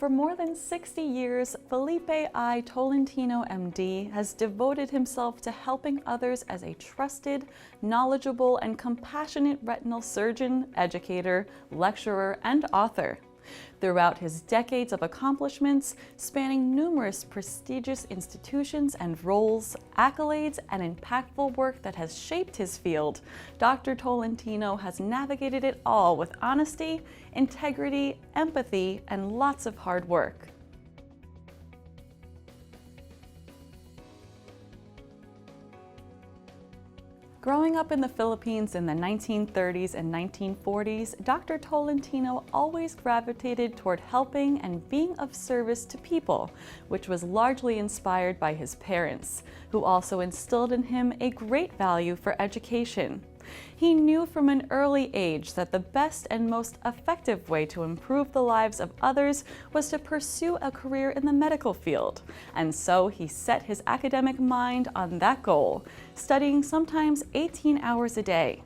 For more than 60 years, Felipe I. Tolentino, MD, has devoted himself to helping others as a trusted, knowledgeable, and compassionate retinal surgeon, educator, lecturer, and author. Throughout his decades of accomplishments, spanning numerous prestigious institutions and roles, accolades, and impactful work that has shaped his field, Dr. Tolentino has navigated it all with honesty, integrity, empathy, and lots of hard work. Growing up in the Philippines in the 1930s and 1940s, Dr. Tolentino always gravitated toward helping and being of service to people, which was largely inspired by his parents, who also instilled in him a great value for education. He knew from an early age that the best and most effective way to improve the lives of others was to pursue a career in the medical field, and so he set his academic mind on that goal, studying sometimes 18 hours a day.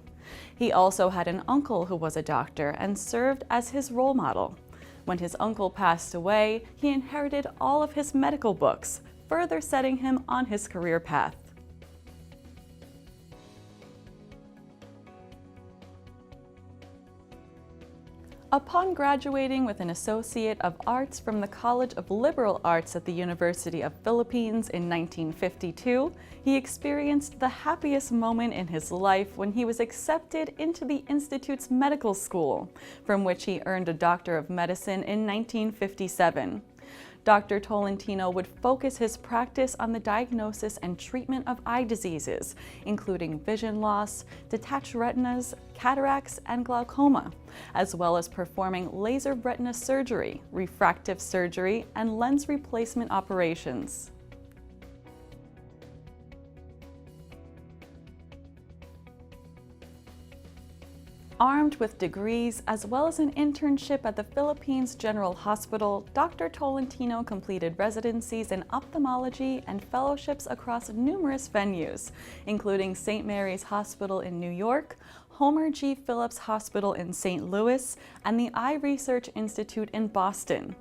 He also had an uncle who was a doctor and served as his role model. When his uncle passed away, he inherited all of his medical books, further setting him on his career path. Upon graduating with an Associate of Arts from the College of Liberal Arts at the University of Philippines in 1952, he experienced the happiest moment in his life when he was accepted into the Institute's medical school, from which he earned a Doctor of Medicine in 1957. Dr. Tolentino would focus his practice on the diagnosis and treatment of eye diseases, including vision loss, detached retinas, cataracts, and glaucoma, as well as performing laser retina surgery, refractive surgery, and lens replacement operations. Armed with degrees as well as an internship at the Philippines General Hospital, Dr. Tolentino completed residencies in ophthalmology and fellowships across numerous venues, including St. Mary's Hospital in New York, Homer G. Phillips Hospital in St. Louis, and the Eye Research Institute in Boston.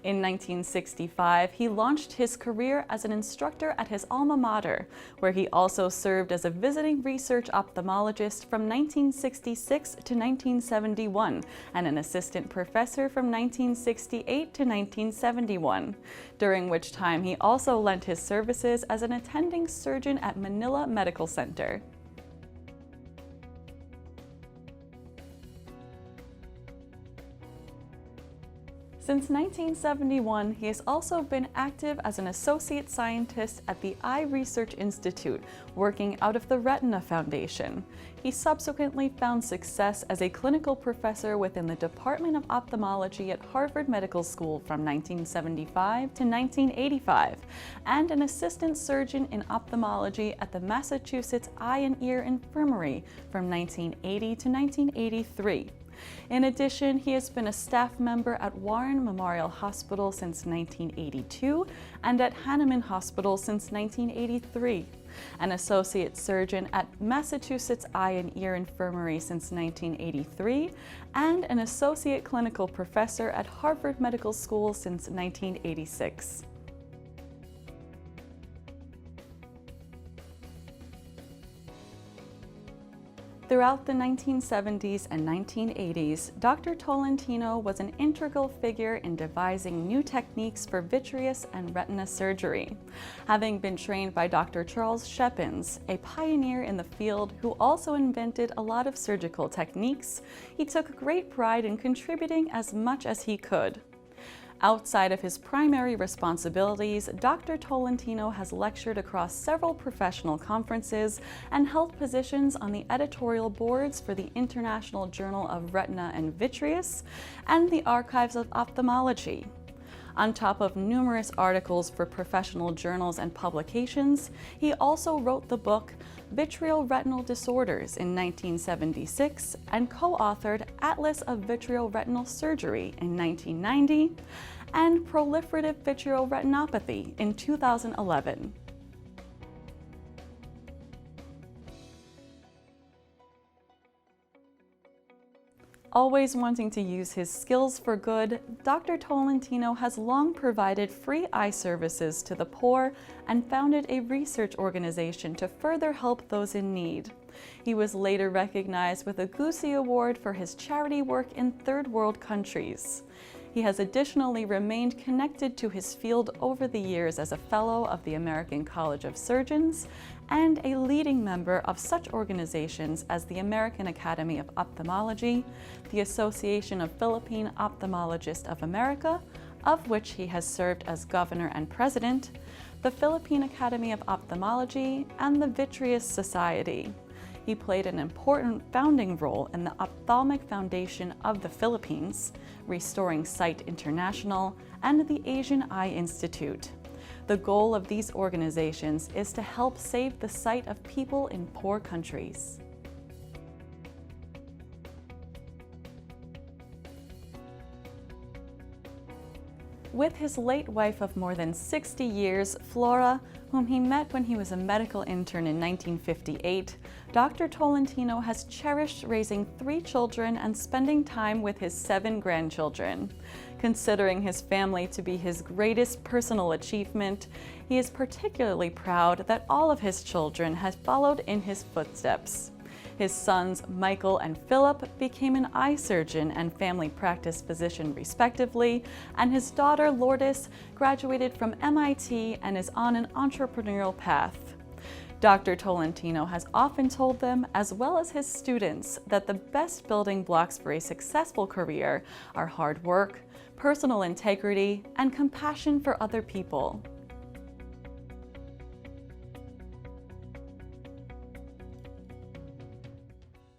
In 1965, he launched his career as an instructor at his alma mater, where he also served as a visiting research ophthalmologist from 1966 to 1971 and an assistant professor from 1968 to 1971, during which time he also lent his services as an attending surgeon at Manila Medical Center. Since 1971, he has also been active as an associate scientist at the Eye Research Institute, working out of the Retina Foundation. He subsequently found success as a clinical professor within the Department of Ophthalmology at Harvard Medical School from 1975 to 1985, and an assistant surgeon in ophthalmology at the Massachusetts Eye and Ear Infirmary from 1980 to 1983. In addition, he has been a staff member at Warren Memorial Hospital since 1982 and at Hahnemann Hospital since 1983, an associate surgeon at Massachusetts Eye and Ear Infirmary since 1983, and an associate clinical professor at Harvard Medical School since 1986. Throughout the 1970s and 1980s, Dr. Tolentino was an integral figure in devising new techniques for vitreous and retina surgery. Having been trained by Dr. Charles Schepens, a pioneer in the field who also invented a lot of surgical techniques, he took great pride in contributing as much as he could. Outside of his primary responsibilities, Dr. Tolentino has lectured across several professional conferences and held positions on the editorial boards for the International Journal of Retina and Vitreous and the Archives of Ophthalmology. On top of numerous articles for professional journals and publications, he also wrote the book Vitreoretinal Disorders in 1976 and co-authored Atlas of Vitreoretinal Surgery in 1990 and Proliferative Vitreoretinopathy in 2011. Always wanting to use his skills for good, Dr. Tolentino has long provided free eye services to the poor and founded a research organization to further help those in need. He was later recognized with a Goosey Award for his charity work in third world countries. He has additionally remained connected to his field over the years as a Fellow of the American College of Surgeons and a leading member of such organizations as the American Academy of Ophthalmology, the Association of Philippine Ophthalmologists of America, of which he has served as governor and president, the Philippine Academy of Ophthalmology, and the Vitreous Society. He played an important founding role in the Ophthalmic Foundation of the Philippines, Restoring Sight International, and the Asian Eye Institute. The goal of these organizations is to help save the sight of people in poor countries. With his late wife of more than 60 years, Flora, whom he met when he was a medical intern in 1958, Dr. Tolentino has cherished raising 3 children and spending time with his 7 grandchildren. Considering his family to be his greatest personal achievement, he is particularly proud that all of his children have followed in his footsteps. His sons, Michael and Philip, became an eye surgeon and family practice physician respectively, and his daughter, Lourdes, graduated from MIT and is on an entrepreneurial path. Dr. Tolentino has often told them, as well as his students, that the best building blocks for a successful career are hard work, personal integrity, and compassion for other people.